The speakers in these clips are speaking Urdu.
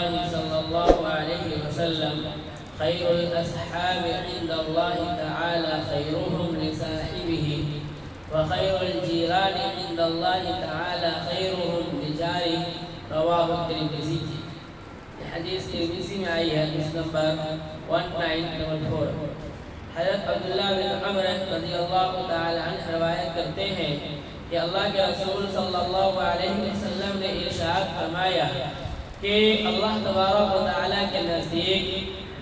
الله صلى الله عليه وسلم خير الأصحاب عند الله تعالى خيرهم لصاحبه وخير الجيران عند الله تعالى خيرهم لجاره رواه الترمذي. حدیث ترمذی میں آئی ہے حدیث نمبر 1944. حضرت عبداللہ بن عمر رضی اللہ تعالی عنہ روایت کرتے ہیں کہ اللہ کے رسول صلی اللہ علیہ وسلم نے ارشاد فرمایا کہ اللہ تبارک و تعالی کے نزدیک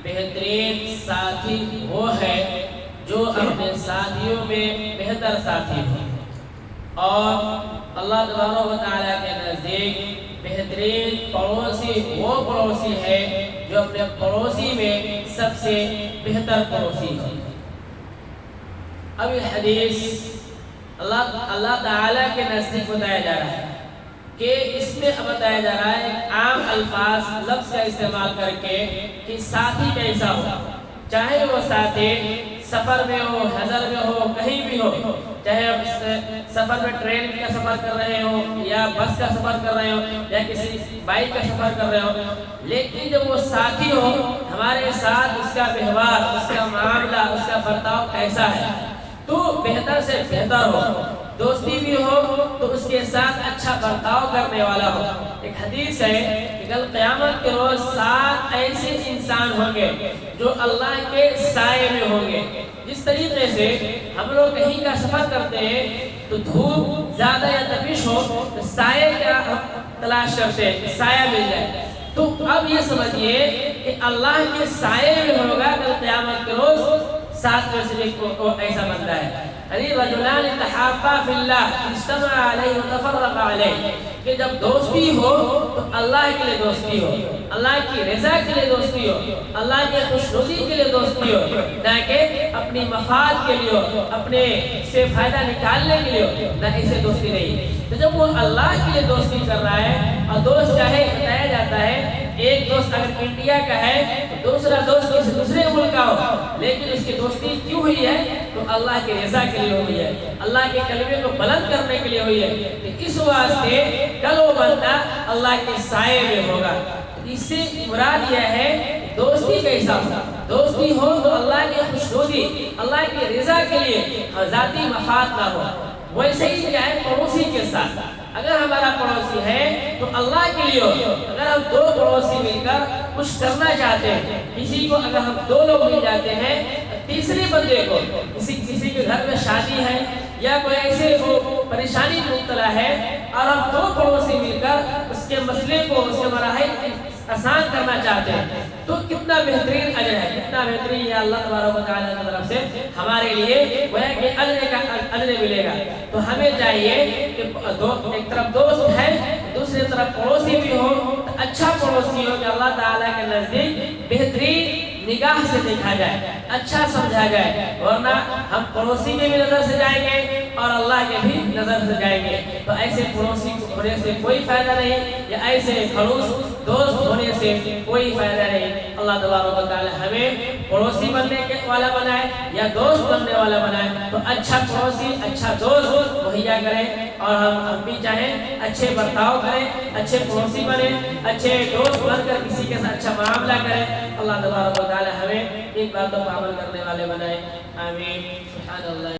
بہترین ساتھی وہ ہے جو اپنے ساتھیوں میں بہتر ساتھی ہو، اور اللہ تبارک و تعالی کے نزدیک بہترین پڑوسی وہ پڑوسی ہے جو اپنے پڑوسی میں سب سے بہتر پڑوسی ہے. اب یہ حدیث اللہ تعالیٰ کے نزدیک بتایا جا رہا ہے کہ اس میں بتایا جا رہا ہے عام الفاظ لفظ کا استعمال کر کے کہ ساتھی کیسا ہو، چاہے وہ ساتھی سفر میں ہو، حضر میں ہو، کہیں بھی ہو، چاہے سفر میں ٹرین کا سفر کر رہے ہو یا بس کا سفر کر رہے ہو یا کسی بائک کا سفر کر رہے ہو، لیکن جب وہ ساتھی ہو ہمارے ساتھ اس کا ویوہار، اس کا معاملہ، اس کا برتاؤ کیسا ہے تو بہتر سے بہتر ہو. دوستی بھی ہو تو اس کے ساتھ اچھا برتاؤ کرنے والا ہو. ایک حدیث ہے کہ کل قیامت کے روز 7 ایسے انسان ہوں گے جو اللہ کے سائے میں ہوں گے. جس طریقے سے ہم لوگ کہیں کا سفر کرتے ہیں تو دھوپ زیادہ یا تپش ہو تو سائے کا تلاش کرتے ہیں، سایہ مل جائے. تو اب یہ سمجھیے کہ اللہ کے سائے میں ہوگا کل قیامت کے روز 7 میں سے ایک کو ایسا بنتا ہے. رجلان تحابا فی اللہ اجتمع علیہ وتفرق علیہ، کہ جب دوستی ہو تو اللہ کے لیے دوستی ہو، اللہ کی رضا کے لیے دوستی ہو، اللہ کے خوشنودی کے لیے دوستی ہو، نہ کہ اپنی مفاد کے لیے ہو، اپنے سے فائدہ نکالنے کے لیے ہو، نہ اسے دوستی نہیں. تو جب وہ اللہ کے لیے دوستی کر رہا ہے، اور دوست چاہے بتایا جاتا ہے ایک دوست اگر انڈیا کا ہے تو دوسرا دوست کسی دوسرے ملک کا ہو، لیکن اس کی دوستی کیوں ہوئی ہے تو اللہ کی رضا کے لیے ہوئی ہے، اللہ کے کلمے کو بلند کرنے کے لیے ہوئی ہے. تو اس واسطے کل وہ بندہ اللہ کے سائے میں ہوگا. اس سے مراد یہ ہے دوستی کیسا ہو، دوستی ہو تو اللہ کی خوشنودی، اللہ کی رضا کے لیے اور ذاتی مفاد نہ ہو. ویسے ہی کیا ہے پڑوسی کے ساتھ، اگر ہمارا پڑوسی ہے تو اللہ کے لیے ہو. اگر ہم 2 پڑوسی مل کر کچھ کرنا چاہتے ہیں، کسی کو اگر ہم 2 لوگ مل جاتے ہیں، تیسرے بندے کو کسی کے گھر میں شادی ہے یا کوئی ایسے وہ پریشانی مبتلا ہے اور ہم 2 پڑوسی مل کر اس کے مسئلے کو، اس کے مراحل آسان کرنا چاہتے ہیں تو کتنا بہترین اجر ہے، کتنا بہترین ہے اللہ تبارک و تعالیٰ کی طرف سے ہمارے لیے وہ ہے کہ اجر ملے گا. تو ہمیں چاہیے کہ ایک طرف دوست ہے دوسری طرف پڑوسی بھی ہو، تو اچھا پڑوسی ہو کہ اللہ تعالیٰ کے نزدیک بہترین نگاہ سے دیکھا جائے، اچھا سمجھا جائے، ورنہ ہم پڑوسی کے بھی نظر سے جائیں گے اور اللہ کے بھی نظر سے جائیں گے. تو ایسے پڑوسی ہونے سے کوئی فائدہ نہیں، یا ایسے خلوص دوست ہونے سے کوئی فائدہ نہیں. اللہ تبارک و تعالی ہمیں پڑوسی بننے والا بنائے یا دوست بننے والا بنائے. تو اچھا پڑوسی، اچھا دوست مہیا کریں، اور ہم بھی چاہیں اچھے برتاؤ کریں، اچھے پڑوسی بنیں، اچھے دوست بن کر کسی کے ساتھ اچھا معاملہ کریں. اللہ تبارک و تعالی ہمیں ان باتوں پر عمل کرنے والے بنائے. آمین. سبحان اللہ.